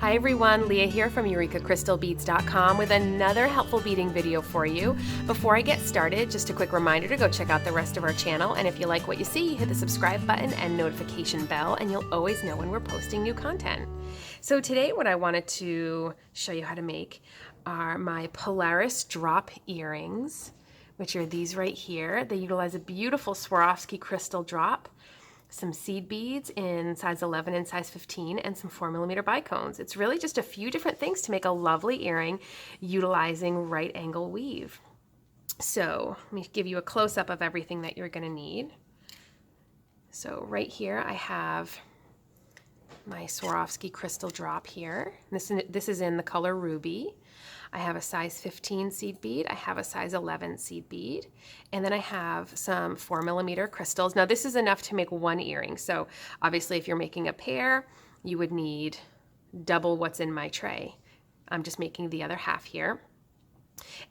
Hi everyone, Leah here from EurekaCrystalBeads.com with another helpful beading video for you. Before I get started, just a quick reminder to go check out the rest of our channel, and if you like what you see, hit the subscribe button and notification bell and you'll always know when we're posting new content. So today what I wanted to show you how to make are my Polaris drop earrings, which are these right here. They utilize a beautiful Swarovski crystal drop, some seed beads in size 11 and size 15, and some 4mm bicones. It's really just a few different things to make a lovely earring utilizing right angle weave. So let me give you a close-up of everything that you're going to need. So right here I have my Swarovski crystal drop here. This is in the color ruby. I have a size 15 seed bead, I have a size 11 seed bead, and then I have some 4mm crystals. Now this is enough to make one earring, so obviously if you're making a pair, you would need double what's in my tray. I'm just making the other half here.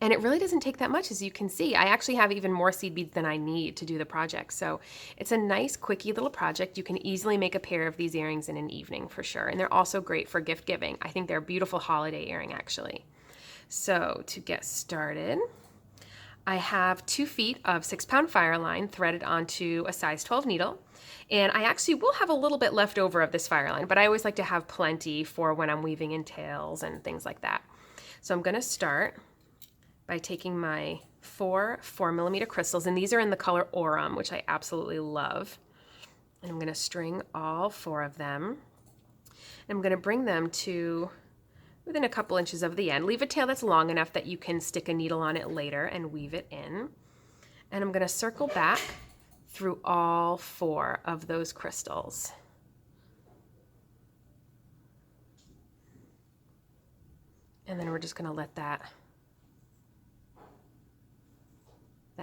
And it really doesn't take that much, as you can see. I actually have even more seed beads than I need to do the project. So it's a nice, quickie little project. You can easily make a pair of these earrings in an evening for sure. And they're also great for gift giving. I think they're a beautiful holiday earring, actually. So to get started, I have 2 feet of 6-pound fire line threaded onto a size 12 needle. And I actually will have a little bit left over of this fire line, but I always like to have plenty for when I'm weaving in tails and things like that. So I'm going to start by taking my 4 4mm crystals, and these are in the color Aurum, which I absolutely love. And I'm going to string all 4 of them. And I'm going to bring them to within a couple inches of the end. Leave a tail that's long enough that you can stick a needle on it later and weave it in. And I'm going to circle back through all 4 of those crystals. And then we're just going to let that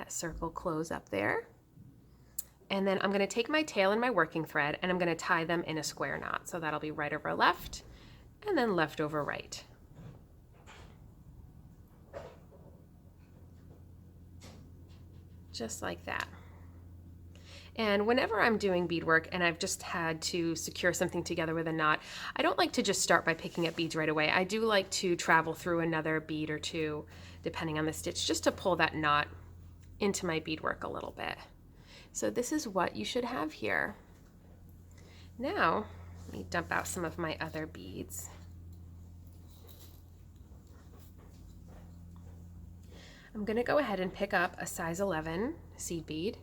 circle close up there. And then I'm going to take my tail and my working thread and I'm going to tie them in a square knot. So that'll be right over left and then left over right. Just like that. And whenever I'm doing beadwork and I've just had to secure something together with a knot, I don't like to just start by picking up beads right away. I do like to travel through another bead or two, depending on the stitch, just to pull that knot into my beadwork a little bit. So this is what you should have here. Now, let me dump out some of my other beads. I'm going to go ahead and pick up a size 11 seed bead,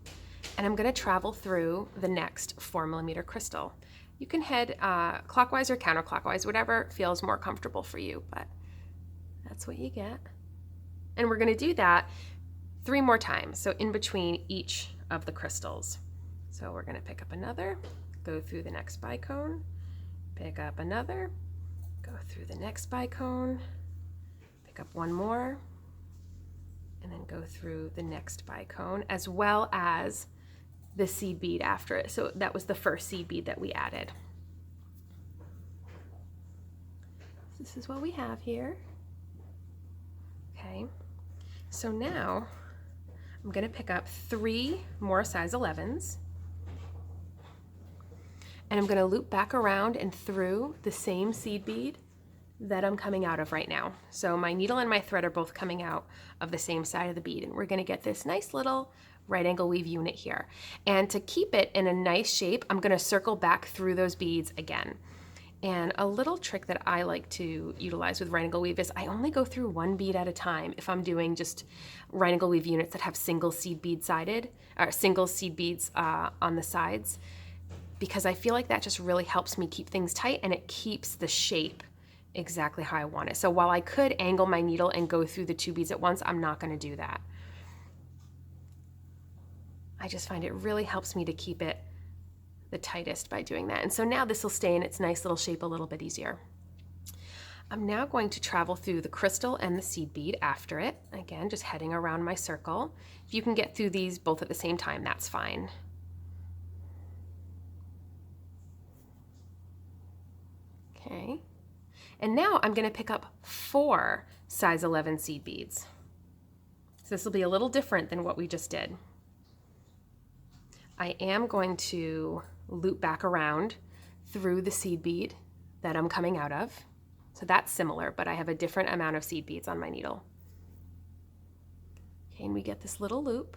and I'm going to travel through the next 4mm crystal. You can head clockwise or counterclockwise, whatever feels more comfortable for you, but that's what you get. And we're going to do that 3 more times, so in between each of the crystals. So we're going to pick up another, go through the next bicone, pick up another, go through the next bicone, pick up one more, and then go through the next bicone, as well as the seed bead after it. So that was the first seed bead that we added. This is what we have here. Okay, so now I'm going to pick up 3 more size 11s, and I'm going to loop back around and through the same seed bead that I'm coming out of right now. So my needle and my thread are both coming out of the same side of the bead, and we're going to get this nice little right angle weave unit here. And to keep it in a nice shape, I'm going to circle back through those beads again. And a little trick that I like to utilize with right angle weave is I only go through 1 bead at a time if I'm doing just right angle weave units that have single seed bead sided, or single seed beads on the sides, because I feel like that just really helps me keep things tight and it keeps the shape exactly how I want it. So while I could angle my needle and go through the 2 beads at once, I'm not going to do that. I just find it really helps me to keep it the tightest by doing that. And so now this will stay in its nice little shape a little bit easier. I'm now going to travel through the crystal and the seed bead after it. Again, just heading around my circle. If you can get through these both at the same time, that's fine. Okay. And now I'm going to pick up 4 size 11 seed beads. So this will be a little different than what we just did. I am going to loop back around through the seed bead that I'm coming out of. So that's similar, but I have a different amount of seed beads on my needle. Okay, and we get this little loop.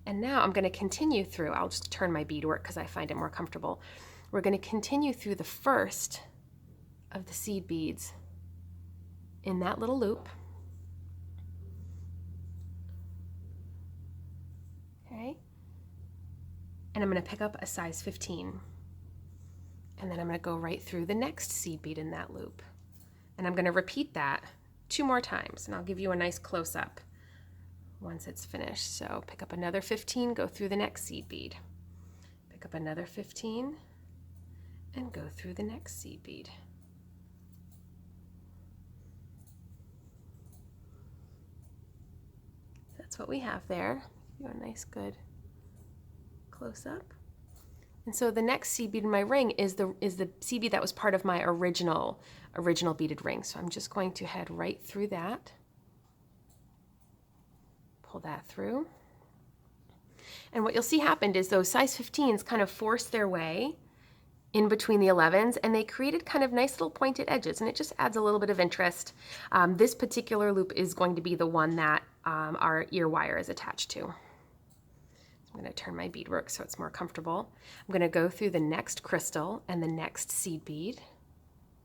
And now I'm going to continue through, I'll just turn my beadwork because I find it more comfortable. We're going to continue through the first of the seed beads in that little loop. Okay. And I'm going to pick up a size 15. And then I'm going to go right through the next seed bead in that loop. And I'm going to repeat that 2 more times, and I'll give you a nice close-up once it's finished. So pick up another 15, go through the next seed bead. Pick up another 15 and go through the next seed bead. That's what we have there. Give you a nice good close-up. And so the next seed bead in my ring is the seed bead that was part of my original beaded ring. So I'm just going to head right through that. Pull that through. And what you'll see happened is those size 15s kind of forced their way in between the 11s, and they created kind of nice little pointed edges, and it just adds a little bit of interest. This particular loop is going to be the one that our ear wire is attached to. I'm going to turn my beadwork so it's more comfortable. I'm going to go through the next crystal and the next seed bead.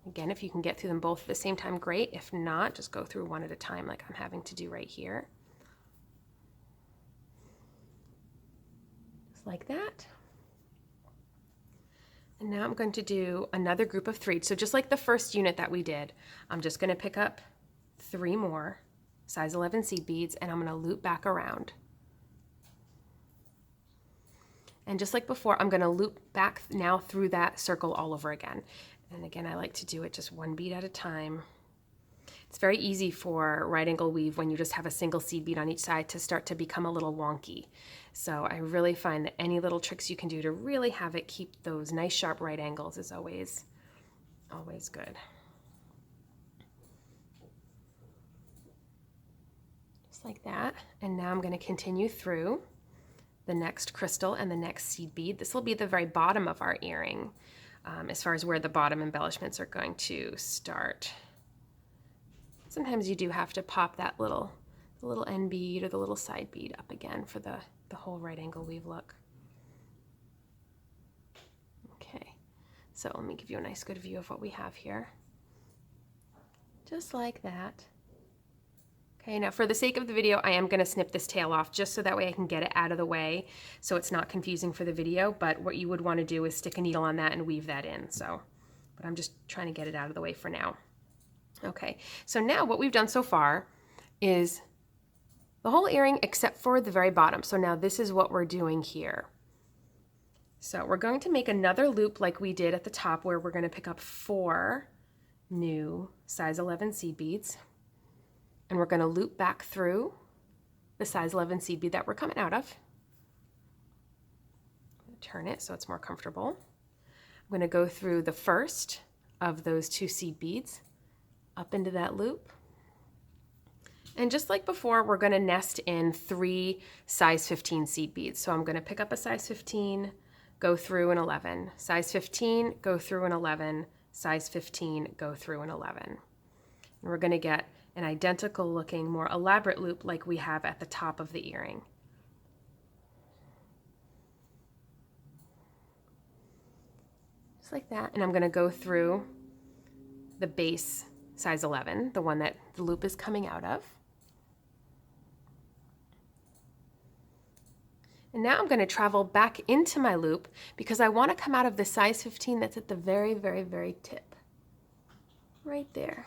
Again, if you can get through them both at the same time, great. If not, just go through one at a time like I'm having to do right here. Just like that. And now I'm going to do another group of 3. So just like the first unit that we did, I'm just going to pick up 3 more size 11 seed beads, and I'm going to loop back around. And just like before, I'm going to loop back now through that circle all over again. And again, I like to do it just 1 bead at a time. It's very easy for right angle weave when you just have a single seed bead on each side to start to become a little wonky. So I really find that any little tricks you can do to really have it keep those nice sharp right angles is always good. Just like that. And now I'm going to continue through the next crystal and the next seed bead. This will be the very bottom of our earring, as far as where the bottom embellishments are going to start. Sometimes you do have to pop that the little end bead or the little side bead up again for the whole right angle weave look. Okay, so let me give you a nice good view of what we have here. Just like that. Okay, now for the sake of the video, I am going to snip this tail off just so that way I can get it out of the way so it's not confusing for the video, but what you would want to do is stick a needle on that and weave that in. But I'm just trying to get it out of the way for now. Okay, so now what we've done so far is the whole earring except for the very bottom. So now this is what we're doing here. So we're going to make another loop like we did at the top, where we're going to pick up 4 new size 11 seed beads. And we're going to loop back through the size 11 seed bead that we're coming out of. I'm going to turn it so it's more comfortable. I'm going to go through the first of those 2 seed beads up into that loop. And just like before, we're going to nest in 3 size 15 seed beads. So I'm going to pick up a size 15, go through an 11, size 15, go through an 11, size 15, go through an 11. And we're going to get an identical looking, more elaborate loop like we have at the top of the earring. Just like that. And I'm going to go through the base size 11, the one that the loop is coming out of. And now I'm going to travel back into my loop because I want to come out of the size 15 that's at the very, very, very tip. Right there.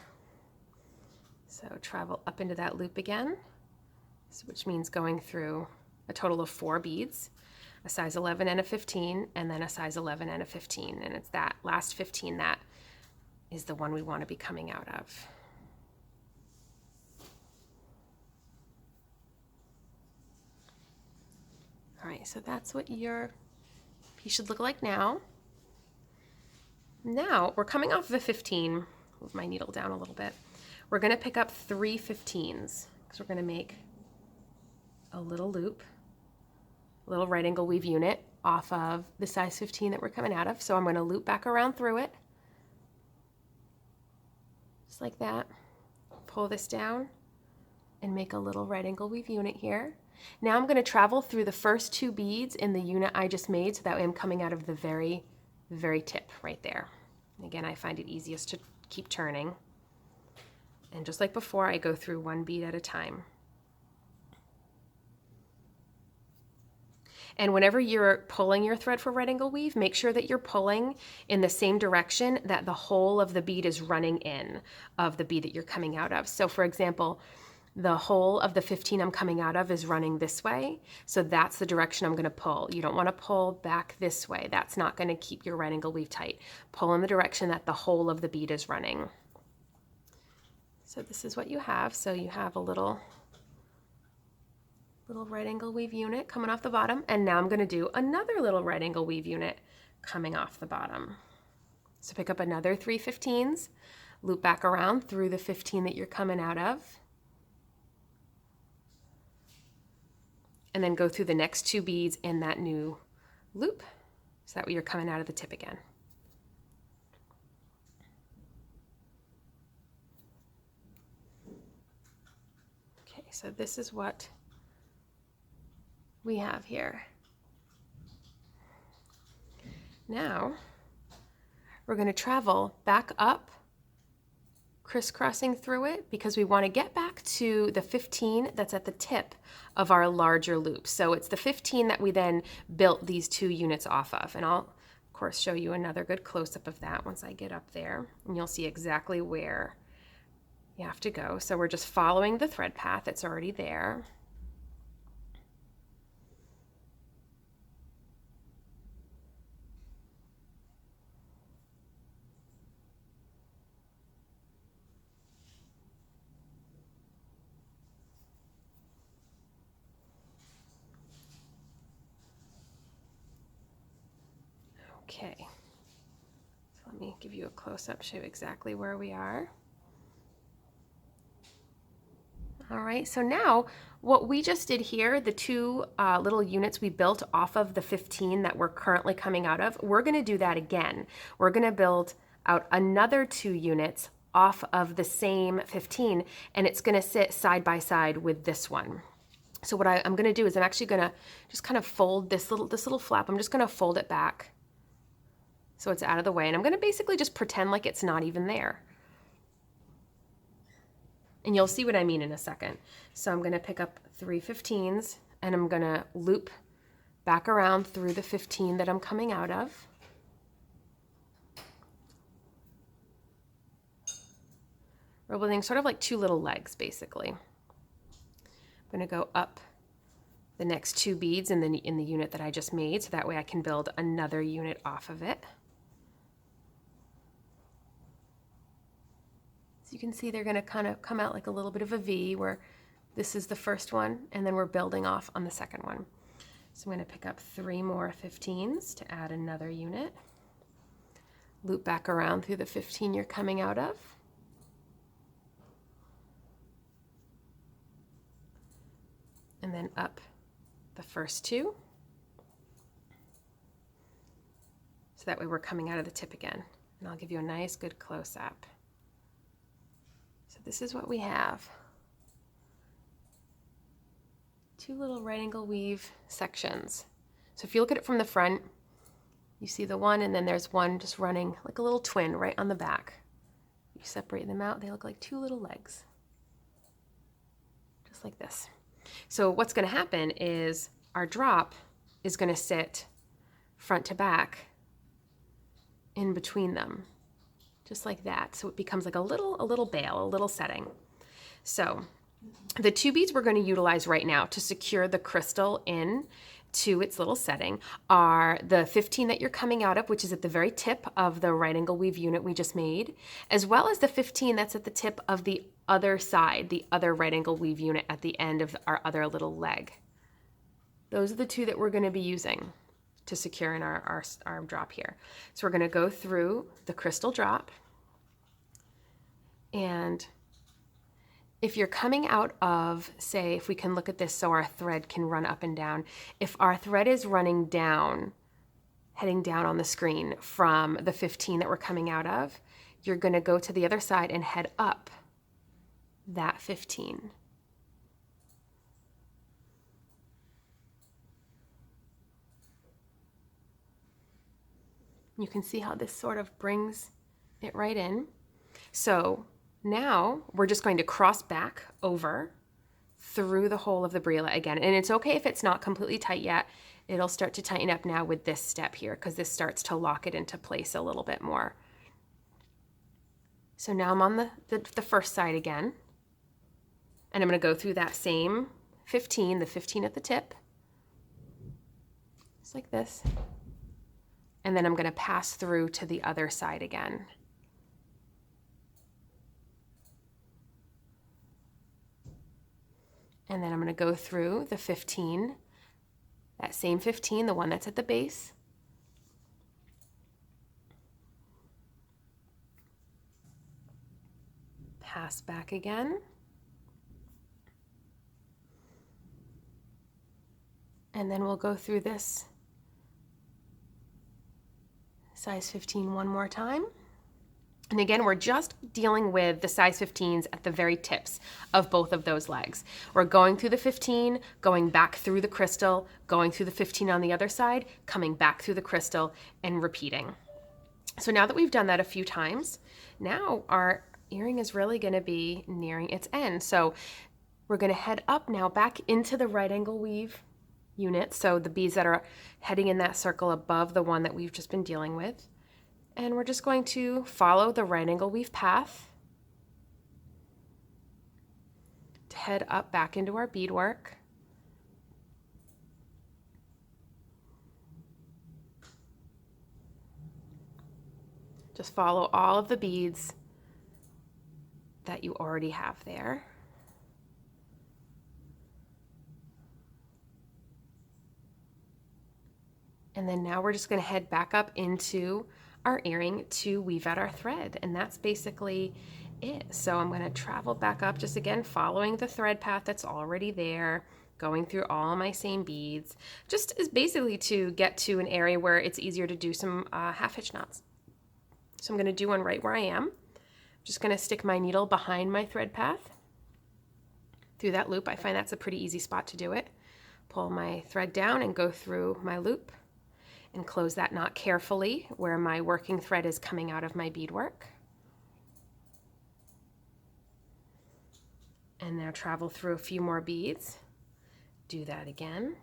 So travel up into that loop again, which means going through a total of 4 beads, a size 11 and a 15, and then a size 11 and a 15. And it's that last 15 that is the one we want to be coming out of. All right, so that's what your piece should look like now. Now we're coming off of a 15. Move my needle down a little bit. We're going to pick up 3 15s because we're going to make a little loop, a little right angle weave unit off of the size 15 that we're coming out of. So I'm going to loop back around through it. just like that. Pull this down and make a little right angle weave unit here. Now I'm going to travel through the first 2 beads in the unit I just made, so that way I'm coming out of the very, very tip right there. And again, I find it easiest to keep turning. And just like before, I go through 1 bead at a time. And whenever you're pulling your thread for right angle weave, make sure that you're pulling in the same direction that the whole of the bead is running in of the bead that you're coming out of. So for example, the whole of the 15 I'm coming out of is running this way. So that's the direction I'm going to pull. You don't want to pull back this way. That's not going to keep your right angle weave tight. Pull in the direction that the whole of the bead is running. So this is what you have. So you have a little right angle weave unit coming off the bottom. And now I'm going to do another little right angle weave unit coming off the bottom. So pick up another 3 15s, loop back around through the 15 that you're coming out of. And then go through the next 2 beads in that new loop, so that way you're coming out of the tip again. Okay, so this is what we have here. Now we're going to travel back up, crisscrossing through it, because we want to get back to the 15 that's at the tip of our larger loop. So it's the 15 that we then built these 2 units off of. And I'll, of course, show you another good close-up of that once I get up there. And you'll see exactly where you have to go. So we're just following the thread path that's already there. Okay, so let me give you a close-up, show you exactly where we are. All right, so now what we just did here, the 2 little units we built off of the 15 that we're currently coming out of, we're going to do that again. We're going to build out another 2 units off of the same 15, and it's going to sit side by side with this one. So what I'm going to do is I'm actually going to just kind of fold this little flap. I'm just going to fold it back so it's out of the way, and I'm going to basically just pretend like it's not even there. And you'll see what I mean in a second. So I'm going to pick up 3 15s, and I'm going to loop back around through the 15 that I'm coming out of. We're building sort of like 2 little legs, basically. I'm going to go up the next 2 beads in the unit that I just made, so that way I can build another unit off of it. So you can see they're going to kind of come out like a little bit of a V, where this is the first one, and then we're building off on the second one. So I'm going to pick up 3 more 15s to add another unit. Loop back around through the 15 you're coming out of. And then up the first 2. So that way we're coming out of the tip again. And I'll give you a nice good close-up. So this is what we have. 2 little right angle weave sections. So if you look at it from the front, you see the one, and then there's one just running like a little twin right on the back. You separate them out, they look like 2 little legs. Just like this. So what's going to happen is our drop is going to sit front to back in between them, just like that. So it becomes like a little bail, a little setting. So the 2 beads we're going to utilize right now to secure the crystal in to its little setting are the 15 that you're coming out of, which is at the very tip of the right angle weave unit we just made, as well as the 15 that's at the tip of the other side, the other right angle weave unit at the end of our other little leg. Those are the 2 that we're going to be using to secure in our drop here. So we're going to go through the crystal drop, and if you're coming out of, say, if we can look at this so our thread can run up and down, if our thread is running down, heading down on the screen from the 15 that we're coming out of, you're going to go to the other side and head up that 15. You can see how this sort of brings it right in. So now we're just going to cross back over through the whole of the briolet again. And it's okay if it's not completely tight yet. It'll start to tighten up now with this step here because this starts to lock it into place a little bit more. So now I'm on the first side again. And I'm going to go through that same 15, the 15 at the tip. Just like this. And then I'm going to pass through to the other side again. And then I'm going to go through the 15, that same 15, the one that's at the base. Pass back again. And then we'll go through this size 15 one more time. And again, we're just dealing with the size 15s at the very tips of both of those legs. We're going through the 15, going back through the crystal, going through the 15 on the other side, coming back through the crystal, and repeating. So now that we've done that a few times, now our earring is really going to be nearing its end. So we're going to head up now back into the right angle weave unit. So the beads that are heading in that circle above the one that we've just been dealing with. And we're just going to follow the right angle weave path to head up back into our beadwork. Just follow all of the beads that you already have there. And then now we're just going to head back up into our earring to weave out our thread, and that's basically it. So I'm going to travel back up, just again following the thread path that's already there, going through all my same beads, just as basically to get to an area where it's easier to do some half hitch knots. So I'm going to do one right where I am. Just going to stick my needle behind my thread path through that loop. I find that's a pretty easy spot to do it. Pull my thread down and go through my loop and close that knot carefully where my working thread is coming out of my beadwork. And now travel through a few more beads. Do that again.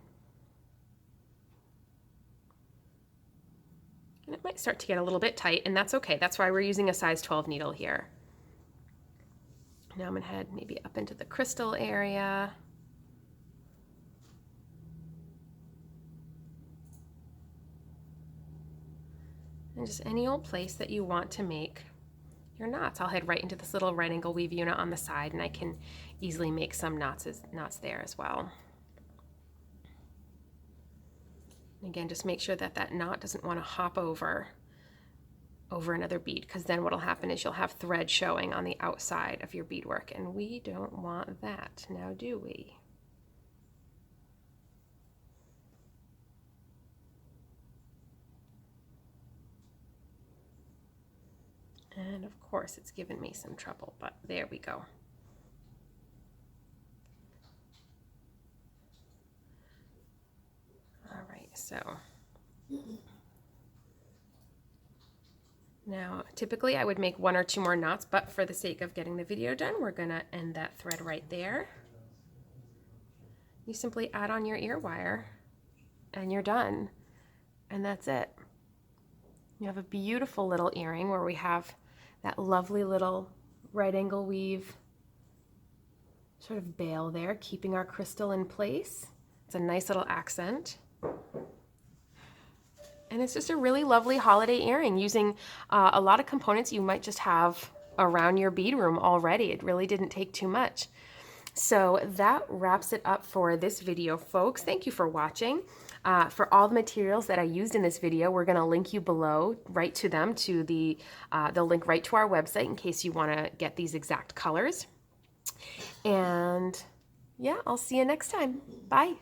And it might start to get a little bit tight, and that's okay. That's why we're using a size 12 needle here. Now I'm going to head maybe up into the crystal area. And just any old place that you want to make your knots. I'll head right into this little right angle weave unit on the side, and I can easily make some knots there as well. And again, just make sure that that knot doesn't want to hop over another bead, because then what'll happen is you'll have thread showing on the outside of your beadwork, and we don't want that, now do we? And of course it's given me some trouble, but there we go. All right, so now typically I would make one or two more knots, but for the sake of getting the video done, we're gonna end that thread right there. You simply add on your ear wire and you're done, and that's it. You have a beautiful little earring where we have that lovely little right angle weave sort of bail there, keeping our crystal in place. It's a nice little accent. And it's just a really lovely holiday earring using a lot of components you might just have around your bead room already. It really didn't take too much. So that wraps it up for this video, folks. Thank you for watching. For all the materials that I used in this video, we're going to link you below, right to them, to the link right to our website in case you want to get these exact colors. And yeah, I'll see you next time. Bye.